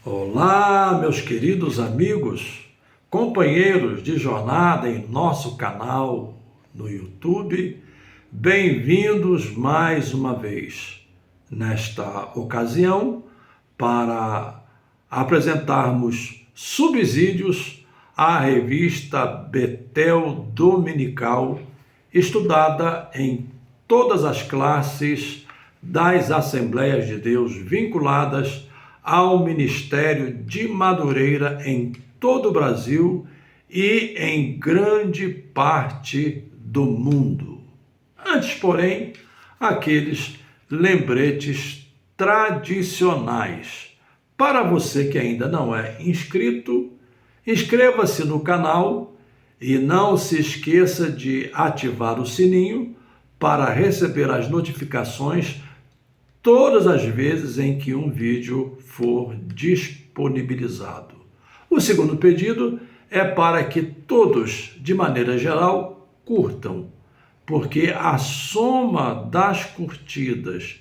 Olá, meus queridos amigos, companheiros de jornada em nosso canal no YouTube, bem-vindos mais uma vez. Nesta ocasião, para apresentarmos subsídios à revista Betel Dominical, estudada em todas as classes das Assembleias de Deus vinculadas ao Ministério de Madureira em todo o Brasil e em grande parte do mundo. Antes, porém, aqueles lembretes tradicionais. Para você que ainda não é inscrito, inscreva-se no canal e não se esqueça de ativar o sininho para receber as notificações todas as vezes em que um vídeo for disponibilizado. O segundo pedido é para que todos, de maneira geral, curtam, porque a soma das curtidas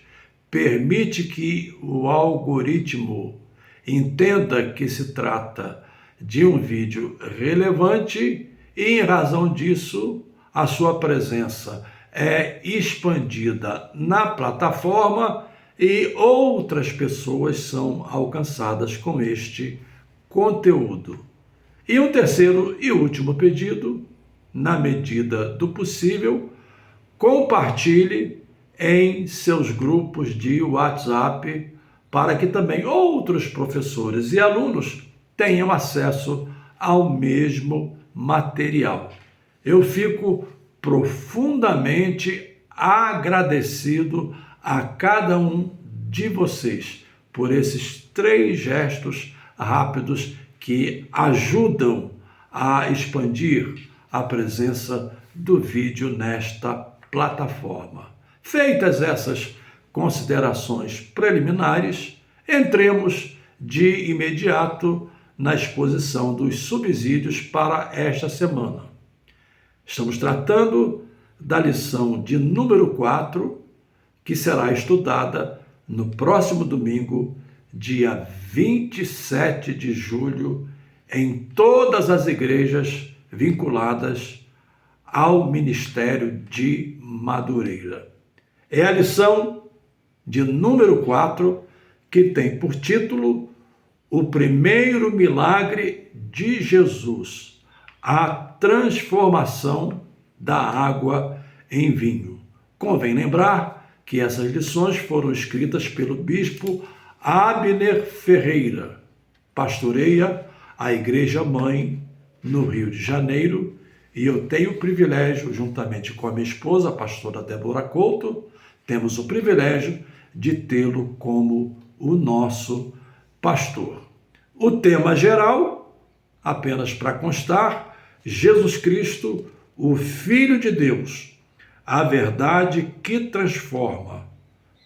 permite que o algoritmo entenda que se trata de um vídeo relevante e, em razão disso, a sua presença é expandida na plataforma e outras pessoas são alcançadas com este conteúdo. E um terceiro e último pedido, na medida do possível, compartilhe em seus grupos de WhatsApp para que também outros professores e alunos tenham acesso ao mesmo material. Eu fico profundamente agradecido a cada um de vocês por esses 3 gestos rápidos que ajudam a expandir a presença do vídeo nesta plataforma. Feitas essas considerações preliminares, entremos de imediato na exposição dos subsídios para esta semana. Estamos tratando da lição de número 4, que será estudada no próximo domingo, dia 27 de julho, em todas as igrejas vinculadas ao Ministério de Madureira. É a lição de número 4, que tem por título O Primeiro Milagre de Jesus, a transformação da água em vinho. Convém lembrar que essas lições foram escritas pelo bispo Abner Ferreira, pastoreia a Igreja Mãe no Rio de Janeiro, e eu tenho o privilégio, juntamente com a minha esposa, a pastora Débora Couto, temos o privilégio de tê-lo como o nosso pastor. O tema geral, apenas para constar, Jesus Cristo, o Filho de Deus, a verdade que transforma,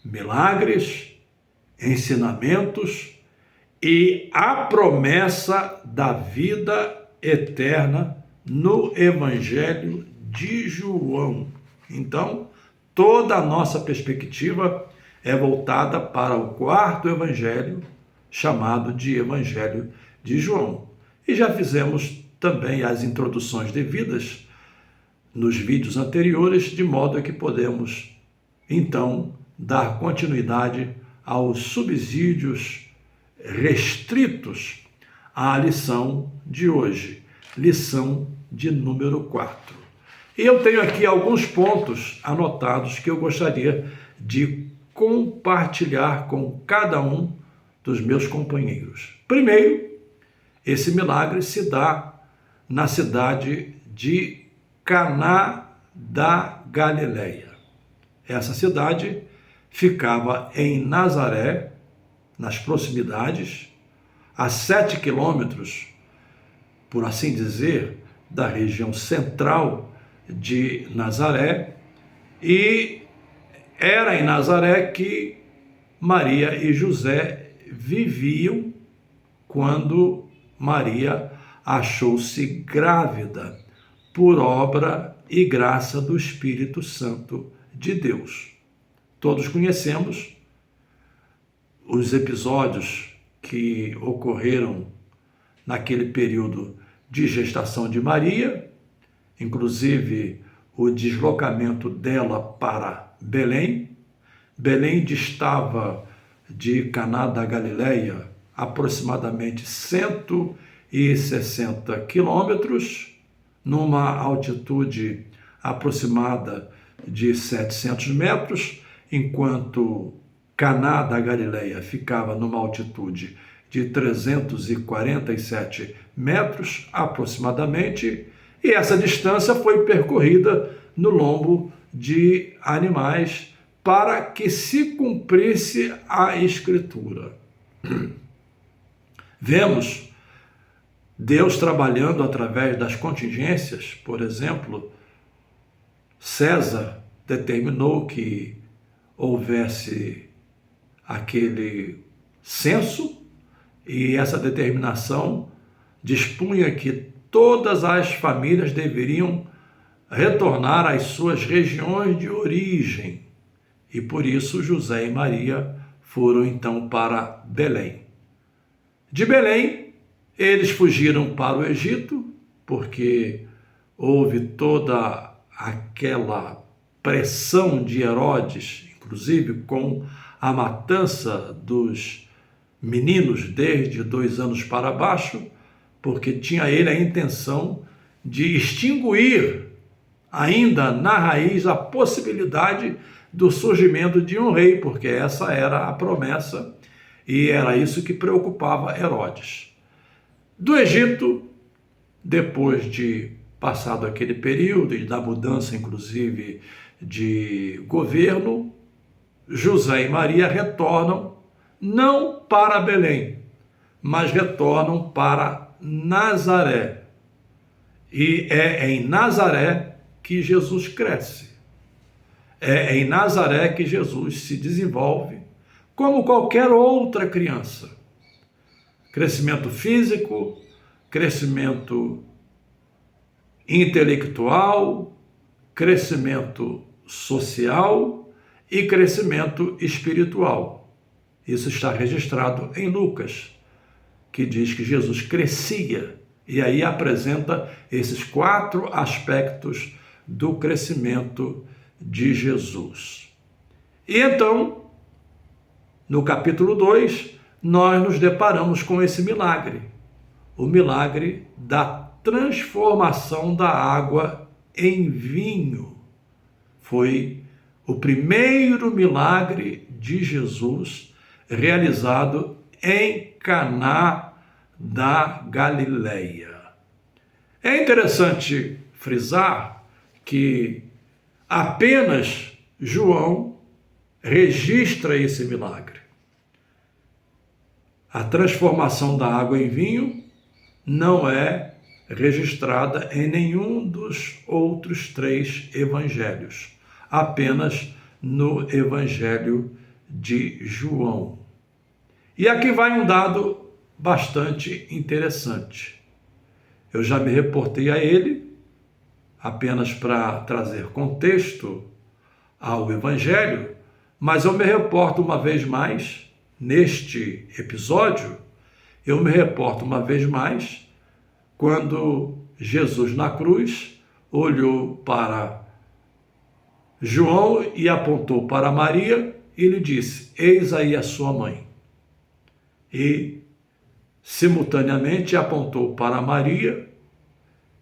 milagres, ensinamentos e a promessa da vida eterna no Evangelho de João. Então, toda a nossa perspectiva é voltada para o 4º evangelho, chamado de Evangelho de João. E já fizemos também as introduções devidas nos vídeos anteriores, de modo que podemos, então, dar continuidade aos subsídios restritos à lição de hoje, lição de número 4. E eu tenho aqui alguns pontos anotados que eu gostaria de compartilhar com cada um dos meus companheiros. Primeiro, esse milagre se dá na cidade de Caná da Galileia. Essa cidade ficava em Nazaré, nas proximidades, a 7 quilômetros, por assim dizer, da região central de Nazaré, e era em Nazaré que Maria e José viviam quando Maria achou-se grávida por obra e graça do Espírito Santo de Deus. Todos conhecemos os episódios que ocorreram naquele período de gestação de Maria, inclusive o deslocamento dela para Belém. Belém distava de Caná da Galileia aproximadamente 160 quilômetros, numa altitude aproximada de 700 metros, enquanto Caná da Galileia ficava numa altitude de 347 metros aproximadamente, e essa distância foi percorrida no lombo de animais para que se cumprisse a Escritura. Vemos Deus trabalhando através das contingências. Por exemplo, César determinou que houvesse aquele censo, e essa determinação dispunha que todas as famílias deveriam retornar às suas regiões de origem. E por isso José e Maria foram então para Belém. De Belém, eles fugiram para o Egito, porque houve toda aquela pressão de Herodes, inclusive com a matança dos meninos desde 2 anos para baixo, porque tinha ele a intenção de extinguir ainda na raiz a possibilidade do surgimento de um rei, porque essa era a promessa e era isso que preocupava Herodes. Do Egito, depois de passado aquele período e da mudança inclusive de governo, José e Maria retornam não para Belém, mas retornam para Nazaré. E é em Nazaré que Jesus cresce. É em Nazaré que Jesus se desenvolve como qualquer outra criança. Crescimento físico, crescimento intelectual, crescimento social e crescimento espiritual. Isso está registrado em Lucas, que diz que Jesus crescia, e aí apresenta esses 4 aspectos do crescimento de Jesus. E então, no capítulo 2, nós nos deparamos com esse milagre, o milagre da transformação da água em vinho. Foi o primeiro milagre de Jesus realizado em Caná da Galileia. É interessante frisar que apenas João registra esse milagre. A transformação da água em vinho não é registrada em nenhum dos outros 3 evangelhos, apenas no Evangelho de João. E aqui vai um dado bastante interessante. Eu já me reportei a ele, apenas para trazer contexto ao Evangelho, mas eu me reporto uma vez mais, neste episódio, eu me reporto uma vez mais, quando Jesus na cruz olhou para João e apontou para Maria e lhe disse: eis aí a sua mãe. E simultaneamente apontou para Maria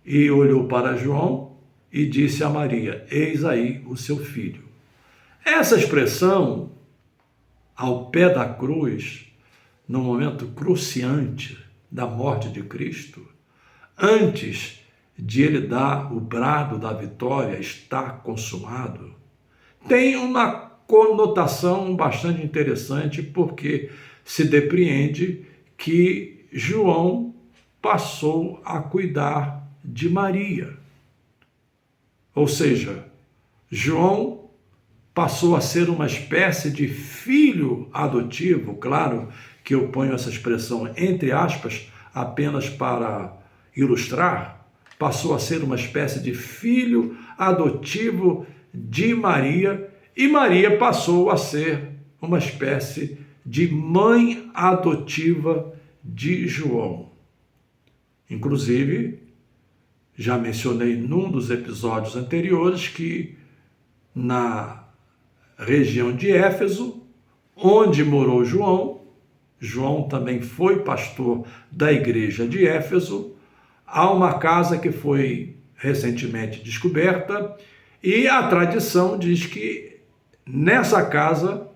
e olhou para João e disse a Maria: eis aí o seu filho. Essa expressão, ao pé da cruz, no momento cruciante da morte de Cristo, antes de ele dar o brado da vitória, está consumado, tem uma conotação bastante interessante, porque se depreende que João passou a cuidar de Maria. Ou seja, João passou a ser uma espécie de filho adotivo. Claro que eu ponho essa expressão entre aspas apenas para ilustrar. Passou a ser uma espécie de filho adotivo de Maria, e Maria passou a ser uma espécie de mãe adotiva de João. Inclusive, já mencionei num dos episódios anteriores que na região de Éfeso, onde morou João, João também foi pastor da igreja de Éfeso, há uma casa que foi recentemente descoberta e a tradição diz que nessa casa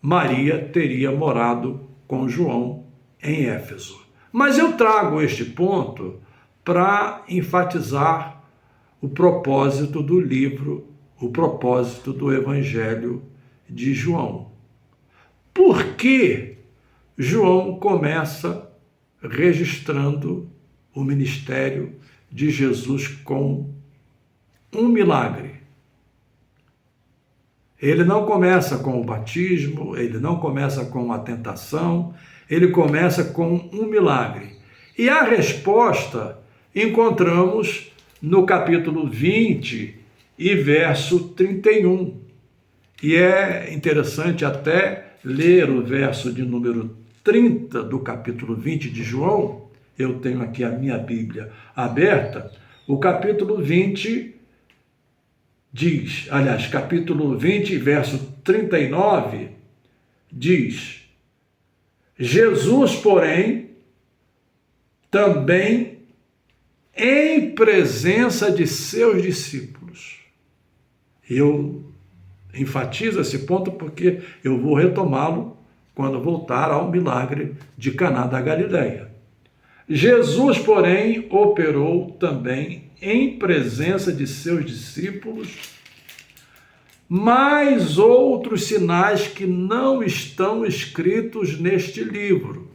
Maria teria morado com João em Éfeso. Mas eu trago este ponto para enfatizar o propósito do livro, o propósito do Evangelho de João. Por que João começa registrando o ministério de Jesus com um milagre? Ele não começa com o batismo, ele não começa com a tentação, ele começa com um milagre. E a resposta encontramos no capítulo 20 e verso 31. E é interessante até ler o verso de número 30 do capítulo 20 de João. Eu tenho aqui a minha Bíblia aberta. O capítulo 20 diz, aliás, capítulo 20, verso 39, diz: Jesus, porém, também em presença de seus discípulos. Eu enfatizo esse ponto porque eu vou retomá-lo quando voltar ao milagre de Caná da Galileia. Jesus, porém, operou também em presença de seus discípulos mais outros sinais que não estão escritos neste livro.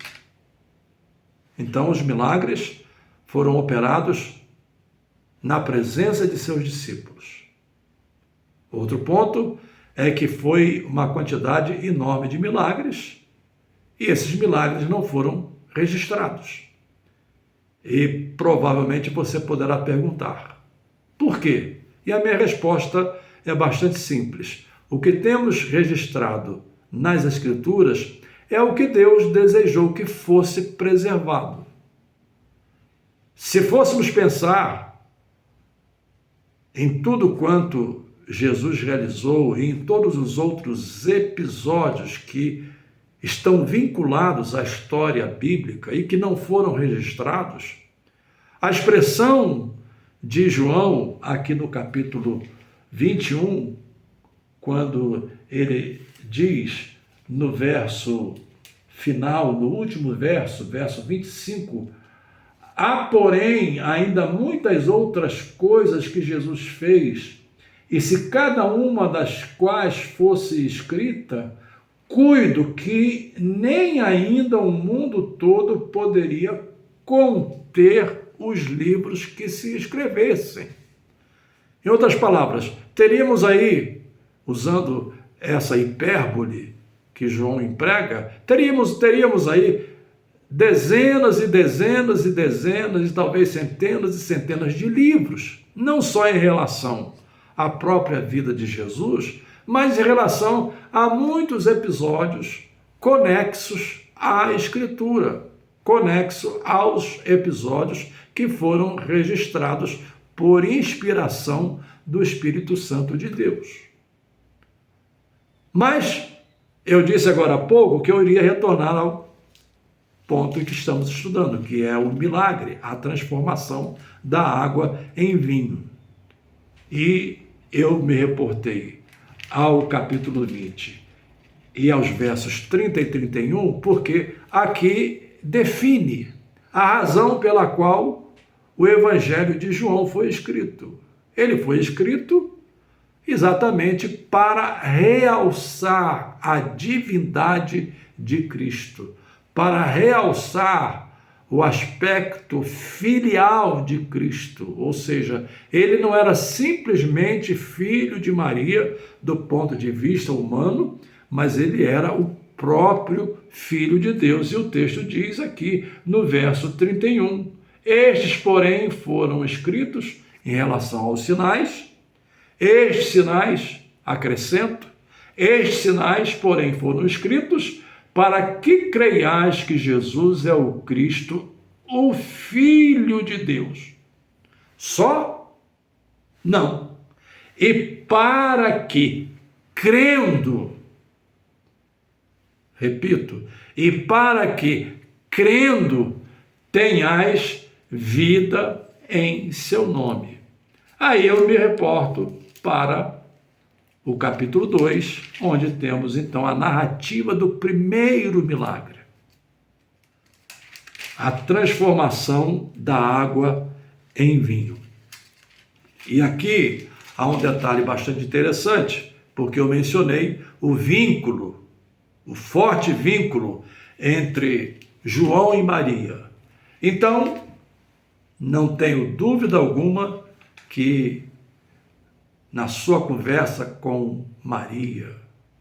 Então, os milagres foram operados na presença de seus discípulos. Outro ponto é que foi uma quantidade enorme de milagres e esses milagres não foram registrados. E provavelmente você poderá perguntar, por quê? E a minha resposta é bastante simples. O que temos registrado nas Escrituras é o que Deus desejou que fosse preservado. Se fôssemos pensar em tudo quanto Jesus realizou e em todos os outros episódios que estão vinculados à história bíblica e que não foram registrados, a expressão de João, aqui no capítulo 21, quando ele diz no verso final, no último verso, verso 25, há, porém, ainda muitas outras coisas que Jesus fez, e se cada uma das quais fosse escrita, cuido que nem ainda o mundo todo poderia conter os livros que se escrevessem. Em outras palavras, teríamos aí, usando essa hipérbole que João emprega, teríamos aí dezenas e dezenas e dezenas, e talvez centenas e centenas de livros, não só em relação à própria vida de Jesus, mas em relação a muitos episódios conexos à Escritura, conexo aos episódios que foram registrados por inspiração do Espírito Santo de Deus. Mas eu disse agora há pouco que eu iria retornar ao ponto que estamos estudando, que é o milagre, a transformação da água em vinho. E eu me reportei ao capítulo 20 e aos versos 30 e 31, porque aqui define a razão pela qual o Evangelho de João foi escrito. Ele foi escrito exatamente para realçar a divindade de Cristo, para realçar o aspecto filial de Cristo, ou seja, ele não era simplesmente filho de Maria do ponto de vista humano, mas ele era o próprio Filho de Deus. E o texto diz aqui no verso 31, estes, porém, foram escritos em relação aos sinais, estes sinais, acrescento, Estes sinais, porém, foram escritos para que creiais que Jesus é o Cristo, o Filho de Deus. Só? Não. E para que, crendo, repito, e para que, crendo, tenhais vida em seu nome. Aí eu me reporto para o capítulo 2, onde temos então a narrativa do primeiro milagre. A transformação da água em vinho. E aqui há um detalhe bastante interessante, porque eu mencionei o vínculo, o forte vínculo entre João e Maria. Então, não tenho dúvida alguma que na sua conversa com Maria,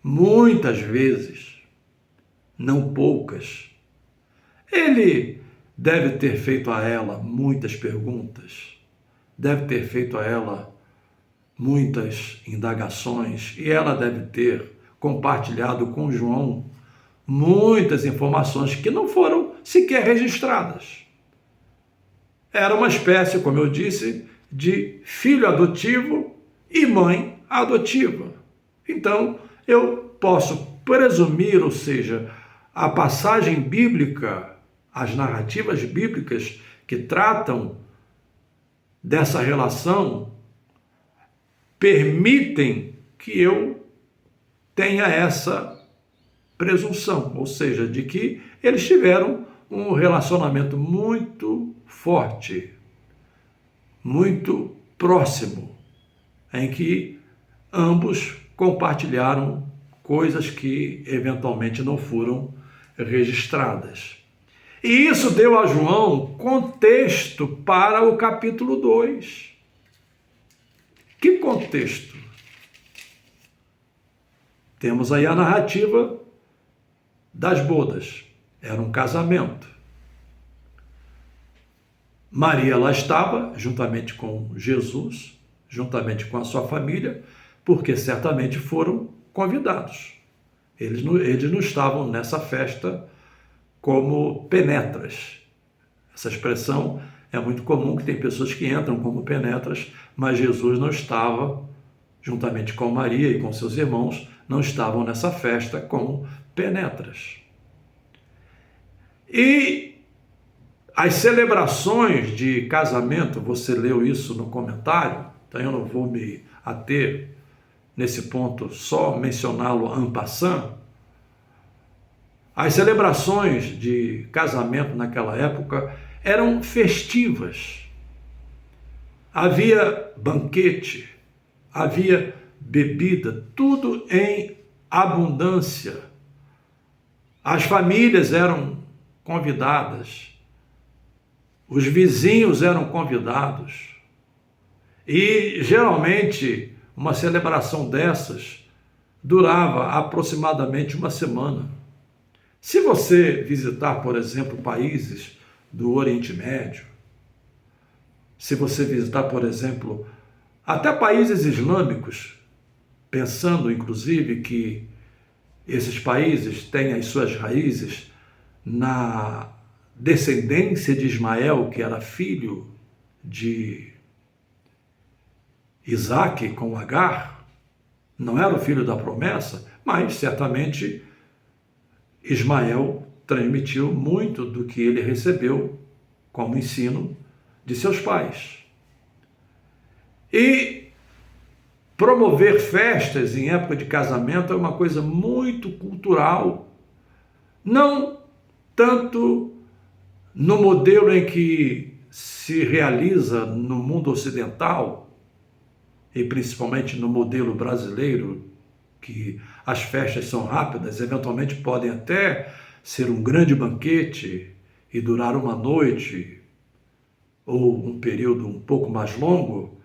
muitas vezes, não poucas, ele deve ter feito a ela muitas perguntas, deve ter feito a ela muitas indagações, e ela deve ter compartilhado com João muitas informações que não foram sequer registradas. Era uma espécie, como eu disse, de filho adotivo e mãe adotiva. Então, eu posso presumir, ou seja, a passagem bíblica, as narrativas bíblicas que tratam dessa relação, permitem que eu tenha essa presunção, ou seja, de que eles tiveram um relacionamento muito forte, muito próximo, em que ambos compartilharam coisas que eventualmente não foram registradas. E isso deu a João contexto para o capítulo 2. Que contexto? Temos aí a narrativa das bodas. Era um casamento. Maria lá estava, juntamente com Jesus, juntamente com a sua família, porque certamente foram convidados. Eles não estavam nessa festa como penetras. Essa expressão é muito comum, que tem pessoas que entram como penetras, mas Jesus não estava, juntamente com Maria e com seus irmãos, não estavam nessa festa como penetras. E as celebrações de casamento, você leu isso no comentário, então eu não vou me ater nesse ponto, só mencioná-lo en passant. As celebrações de casamento naquela época eram festivas. Havia banquete, havia bebida, tudo em abundância. As famílias eram convidadas, os vizinhos eram convidados. E geralmente uma celebração dessas durava aproximadamente uma semana. Se você visitar, por exemplo, países do Oriente Médio, se você visitar, por exemplo, até países islâmicos, pensando inclusive que esses países têm as suas raízes na descendência de Ismael, que era filho de Isaac com Agar, não era o filho da promessa, mas certamente Ismael transmitiu muito do que ele recebeu como ensino de seus pais. E promover festas em época de casamento é uma coisa muito cultural, não tanto no modelo em que se realiza no mundo ocidental, e principalmente no modelo brasileiro, que as festas são rápidas, eventualmente podem até ser um grande banquete e durar uma noite ou um período um pouco mais longo,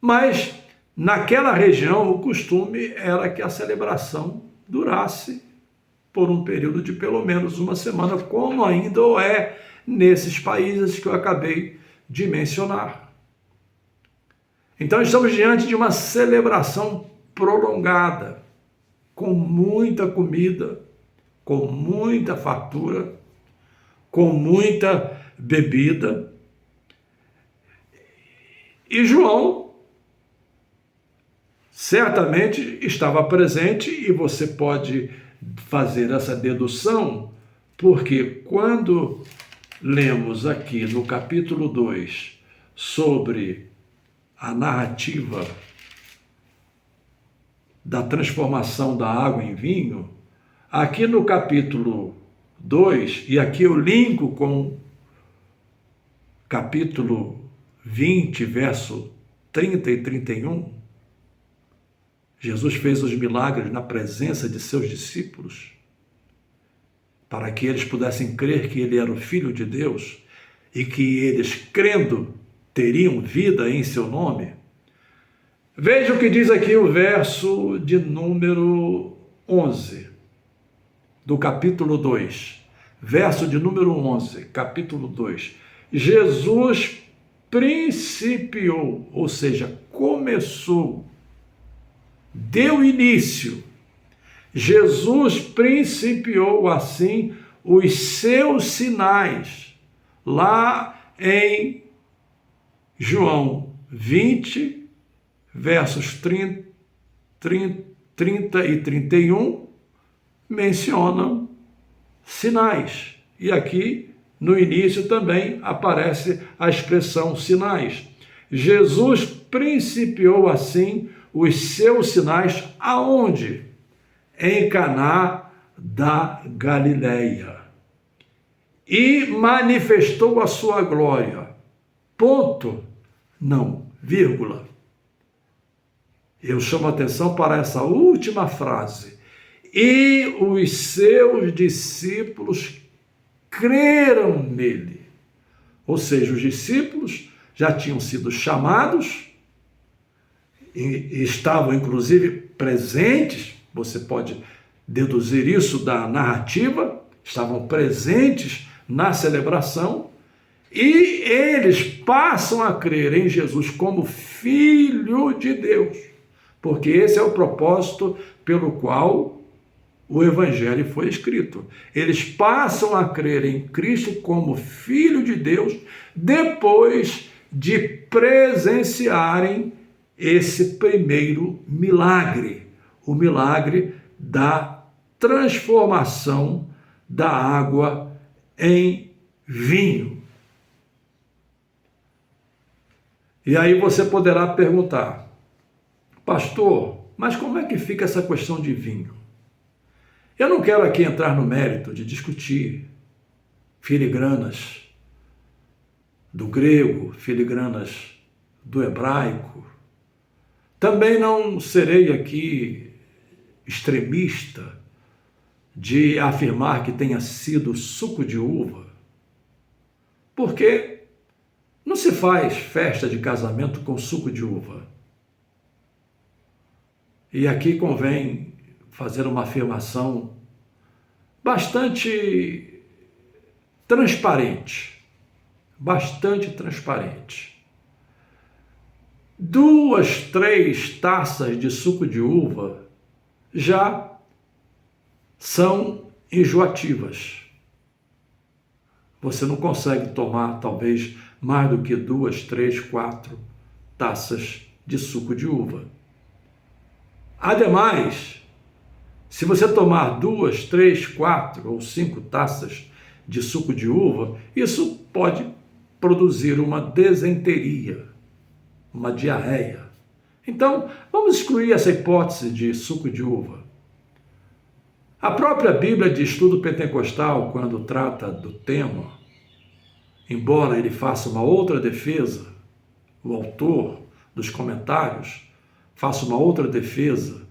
mas naquela região o costume era que a celebração durasse por um período de pelo menos uma semana, como ainda o é nesses países que eu acabei de mencionar. Então estamos diante de uma celebração prolongada, com muita comida, com muita fartura, com muita bebida. E João certamente estava presente, e você pode fazer essa dedução, porque quando lemos aqui no capítulo 2 sobre a narrativa da transformação da água em vinho, aqui no capítulo 2, e aqui eu linko com capítulo 20, verso 30 e 31, Jesus fez os milagres na presença de seus discípulos, para que eles pudessem crer que ele era o Filho de Deus e que eles, crendo, teriam vida em seu nome. Veja o que diz aqui o verso de número 11, do capítulo 2. Verso de número 11, capítulo 2. Jesus principiou, ou seja, começou, deu início. Jesus principiou assim os seus sinais, lá em João 20, versos 30 e 31, mencionam sinais. E aqui, no início, também aparece a expressão sinais. Jesus principiou assim os seus sinais aonde? Em Caná da Galileia. E manifestou a sua glória. Ponto. Não, vírgula. Eu chamo a atenção para essa última frase. E os seus discípulos creram nele. Ou seja, os discípulos já tinham sido chamados e estavam inclusive presentes. Você pode deduzir isso da narrativa, estavam presentes na celebração, e eles passam a crer em Jesus como Filho de Deus, porque esse é o propósito pelo qual o Evangelho foi escrito. Eles passam a crer em Cristo como Filho de Deus, depois de presenciarem esse primeiro milagre, o milagre da transformação da água em vinho. E aí você poderá perguntar: pastor, mas como é que fica essa questão de vinho? Eu não quero aqui entrar no mérito de discutir filigranas do grego, filigranas do hebraico. Também não serei aqui extremista de afirmar que tenha sido suco de uva, porque não se faz festa de casamento com suco de uva. E aqui convém fazer uma afirmação bastante transparente, 2, 3 taças de suco de uva já são enjoativas. Você não consegue tomar, talvez, mais do que 2, 3, 4 taças de suco de uva. Ademais, se você tomar 2, 3, 4 ou 5 taças de suco de uva, isso pode produzir uma desenteria, uma diarreia. Então, vamos excluir essa hipótese de suco de uva. A própria Bíblia de Estudo Pentecostal, quando trata do tema, embora ele faça uma outra defesa, o autor dos comentários faça uma outra defesa,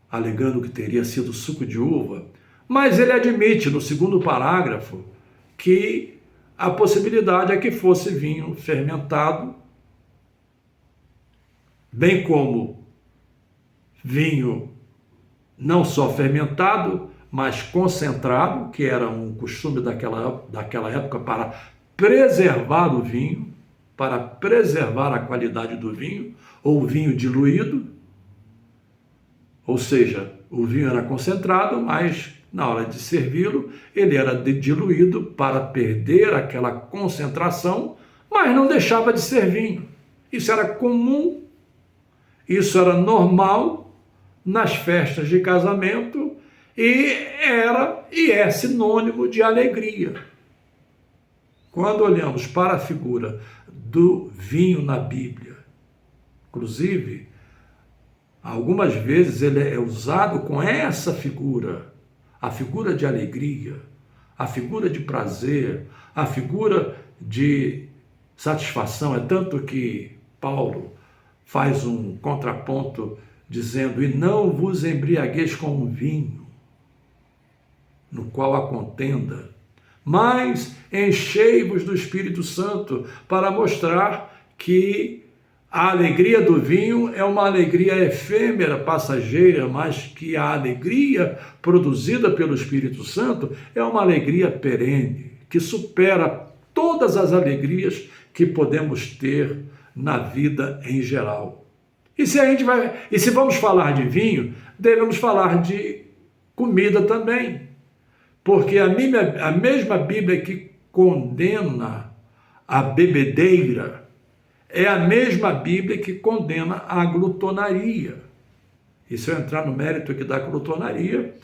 alegando que teria sido suco de uva, mas ele admite no segundo parágrafo que a possibilidade é que fosse vinho fermentado, bem como vinho não só fermentado, mas concentrado, que era um costume daquela época para preservar o vinho, para preservar a qualidade do vinho, ou vinho diluído, ou seja, O vinho era concentrado, mas na hora de servi-lo, ele era diluído para perder aquela concentração, mas não deixava de ser vinho. Isso era comum, isso era normal nas festas de casamento e é sinônimo de alegria. Quando olhamos para a figura do vinho na Bíblia, inclusive, algumas vezes ele é usado com essa figura, a figura de alegria, a figura de prazer, a figura de satisfação. É tanto que Paulo faz um contraponto dizendo: e não vos embriagueis com o vinho, no qual há contenda, mas enchei-vos do Espírito Santo, para mostrar que a alegria do vinho é uma alegria efêmera, passageira, mas que a alegria produzida pelo Espírito Santo é uma alegria perene, que supera todas as alegrias que podemos ter na vida em geral. E se vamos falar de vinho, devemos falar de comida também, porque a mesma Bíblia que condena a bebedeira é a mesma Bíblia que condena a glutonaria. E se eu entrar no mérito aqui da glutonaria,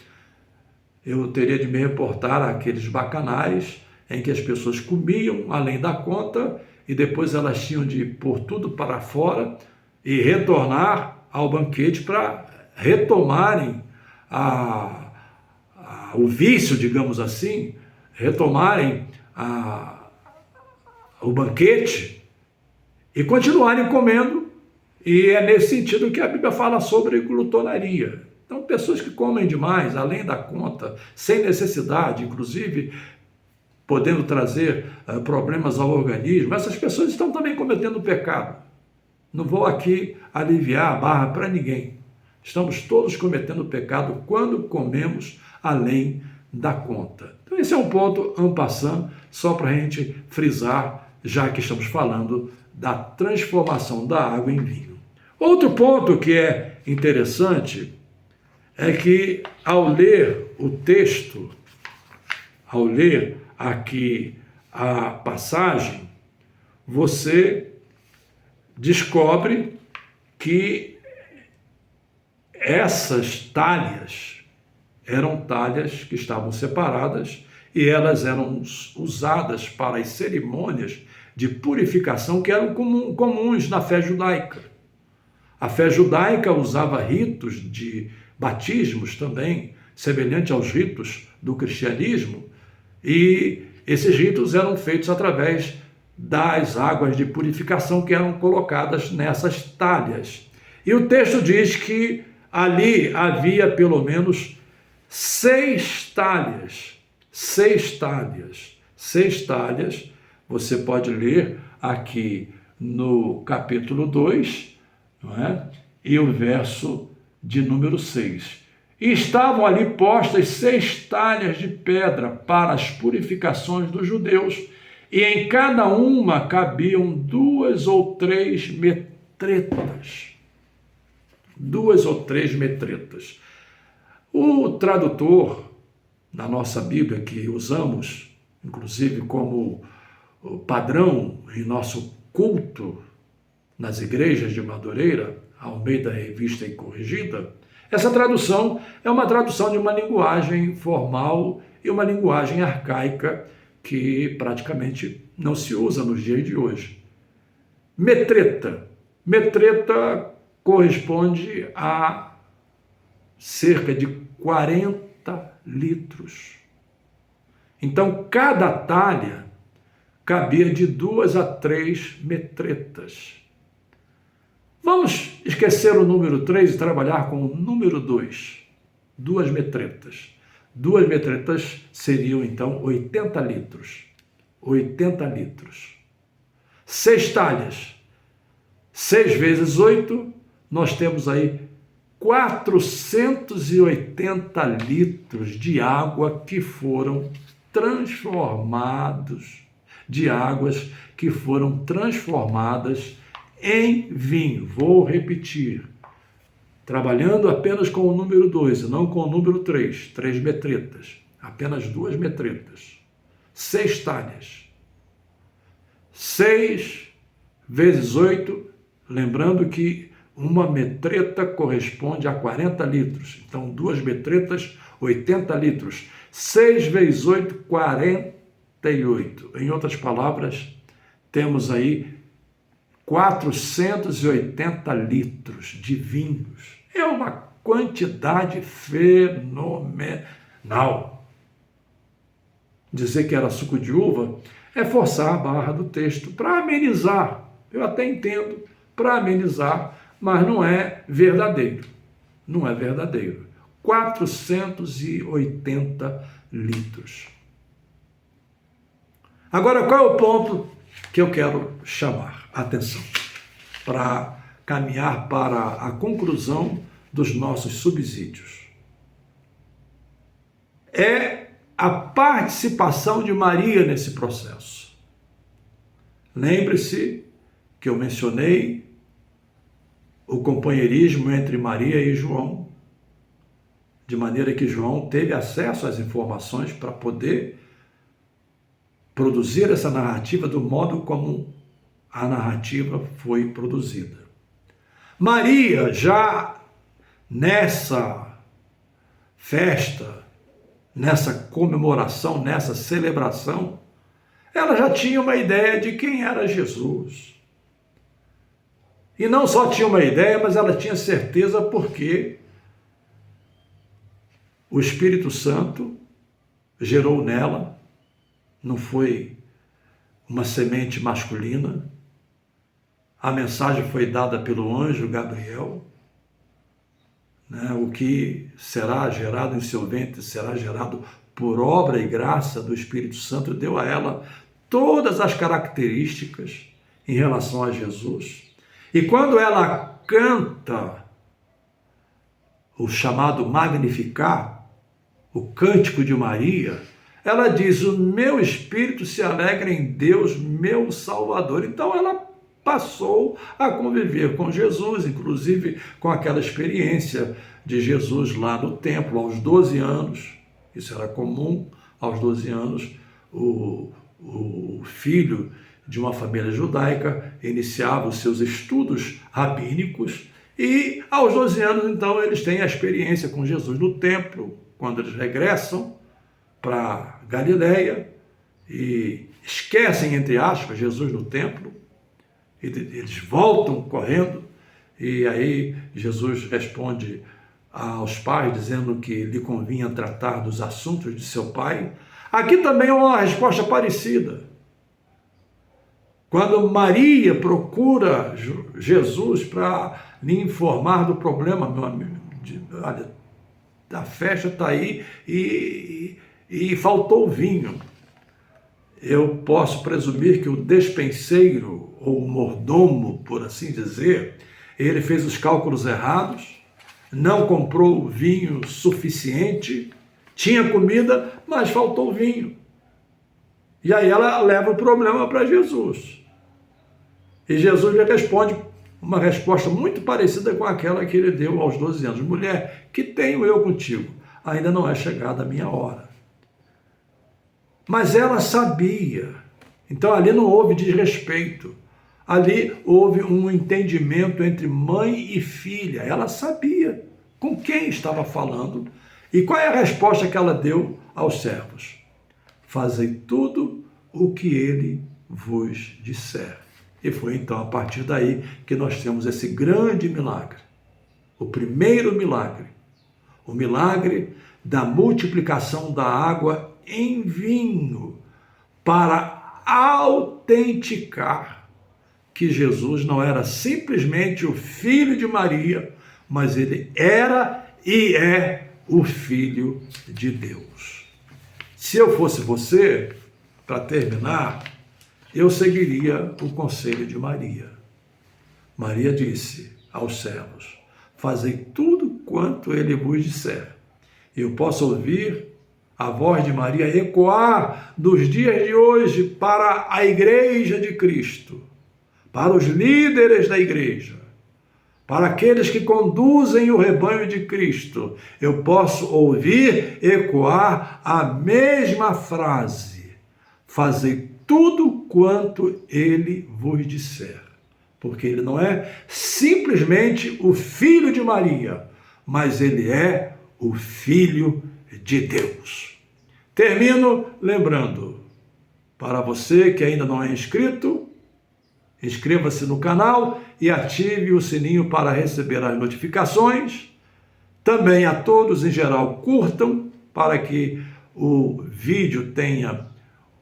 eu teria de me reportar àqueles bacanais em que as pessoas comiam além da conta e depois elas tinham de pôr tudo para fora e retornar ao banquete para retomarem o vício, digamos assim, retomarem o banquete e continuarem comendo. E é nesse sentido que a Bíblia fala sobre glutonaria. Então, pessoas que comem demais, além da conta, sem necessidade, inclusive podendo trazer problemas ao organismo, essas pessoas estão também cometendo pecado. Não vou aqui aliviar a barra para ninguém. Estamos todos cometendo pecado quando comemos além da conta. Então, esse é um ponto en passant, só para a gente frisar, já que estamos falando da transformação da água em vinho. Outro ponto que é interessante é que, ao ler o texto, ao ler aqui a passagem, você descobre que essas talhas eram talhas que estavam separadas e elas eram usadas para as cerimônias de purificação que eram comuns na fé judaica. A fé judaica usava ritos de batismos também, semelhante aos ritos do cristianismo, e esses ritos eram feitos através das águas de purificação que eram colocadas nessas talhas. E o texto diz que ali havia pelo menos 6 talhas. 6 talhas. 6 talhas. Você pode ler aqui no capítulo 2, não é? E o verso de número 6. E estavam ali postas 6 talhas de pedra para as purificações dos judeus, e em cada uma cabiam 2 ou 3 metretas. 2 ou 3 metretas. O tradutor da nossa Bíblia, que usamos, inclusive como padrão em nosso culto nas igrejas de Madureira, Almeida Revista e Corrigida, essa tradução é uma tradução de uma linguagem formal e uma linguagem arcaica que praticamente não se usa nos dias de hoje. Metreta. Metreta corresponde a cerca de 40 litros. Então, cada talha cabia de 2 a 3 metretas. Vamos esquecer o número 3 e trabalhar com o número 2. 2 metretas. 2 metretas seriam, então, 80 litros. 80 litros. 6 talhas. 6 vezes 8, nós temos aí 480 litros de água que foram transformados, de águas que foram transformadas em vinho. Vou repetir. trabalhando apenas com o número 2 e não com o número 3 metretas, apenas 2 metretas, 6 talhas. 6 vezes 8, lembrando que uma metreta corresponde a 40 litros. Então, 2 metretas, 80 litros. 6 vezes 8, 48. Em outras palavras, temos aí 480 litros de vinhos. É uma quantidade fenomenal. Dizer que era suco de uva é forçar a barra do texto para amenizar. Eu até entendo, para amenizar, mas não é verdadeiro. Não é verdadeiro. 480 litros. Agora, qual é o ponto que eu quero chamar a atenção para caminhar para a conclusão dos nossos subsídios? É a participação de Maria nesse processo. Lembre-se que eu mencionei o companheirismo entre Maria e João, de maneira que João teve acesso às informações para poder produzir essa narrativa do modo como a narrativa foi produzida. Maria, já nessa festa, nessa comemoração, nessa celebração, ela já tinha uma ideia de quem era Jesus. E não só tinha uma ideia, mas ela tinha certeza porque o Espírito Santo gerou nela, não foi uma semente masculina, a mensagem foi dada pelo anjo Gabriel, né? O que será gerado em seu ventre será gerado por obra e graça do Espírito Santo, deu a ela todas as características em relação a Jesus. E quando ela canta o chamado Magnificat, o cântico de Maria, ela diz: o meu espírito se alegra em Deus, meu Salvador. Então ela passou a conviver com Jesus, inclusive com aquela experiência de Jesus lá no templo, aos 12 anos. Isso era comum, aos 12 anos, o filho de uma família judaica iniciava os seus estudos rabínicos e aos 12 anos, então, eles têm a experiência com Jesus no templo, quando eles regressam para Galileia e esquecem, entre aspas, Jesus no templo, e eles voltam correndo, e aí Jesus responde aos pais, dizendo que lhe convinha tratar dos assuntos de seu pai. Aqui também é uma resposta parecida. Quando Maria procura Jesus para lhe informar do problema, meu amigo, olha, a festa está aí e faltou vinho. Eu posso presumir que o despenseiro, ou o mordomo, por assim dizer, ele fez os cálculos errados, não comprou vinho suficiente, tinha comida, mas faltou vinho. E aí ela leva o problema para Jesus. E Jesus lhe responde uma resposta muito parecida com aquela que ele deu aos 12 anos. Mulher, que tenho eu contigo? Ainda não é chegada a minha hora. Mas ela sabia. Então ali não houve desrespeito. Ali houve um entendimento entre mãe e filha. Ela sabia com quem estava falando. E qual é a resposta que ela deu aos servos? Fazei tudo o que ele vos disser. E foi então a partir daí que nós temos esse grande milagre. O primeiro milagre. O milagre da multiplicação da água em vinho, para autenticar que Jesus não era simplesmente o filho de Maria, mas ele era e é o Filho de Deus. Se eu fosse você, para terminar, eu seguiria o conselho de Maria. Maria disse aos servos: fazei tudo quanto ele vos disser. Eu posso ouvir a voz de Maria ecoar dos dias de hoje para a igreja de Cristo, para os líderes da igreja, para aqueles que conduzem o rebanho de Cristo, eu posso ouvir ecoar a mesma frase: fazei tudo quanto ele vos disser. Porque ele não é simplesmente o filho de Maria, mas ele é o Filho de Deus. Termino lembrando, para você que ainda não é inscrito, inscreva-se no canal e ative o sininho para receber as notificações. Também a todos em geral curtam para que o vídeo tenha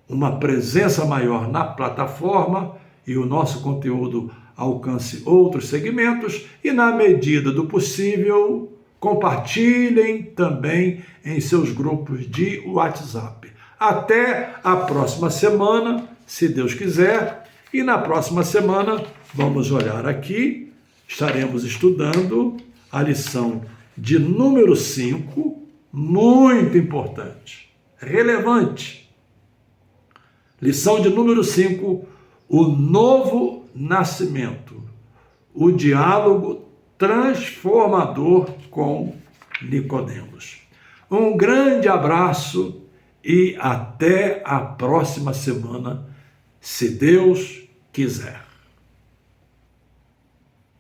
uma presença maior na plataforma e o nosso conteúdo alcance outros segmentos e, na medida do possível, compartilhem também em seus grupos de WhatsApp. Até a próxima semana, se Deus quiser. E na próxima semana, vamos olhar aqui, estaremos estudando a lição de número 5, muito importante, relevante. Lição de número 5, o novo nascimento, o diálogo transformador com Nicodemos. Um grande abraço e até a próxima semana, se Deus quiser.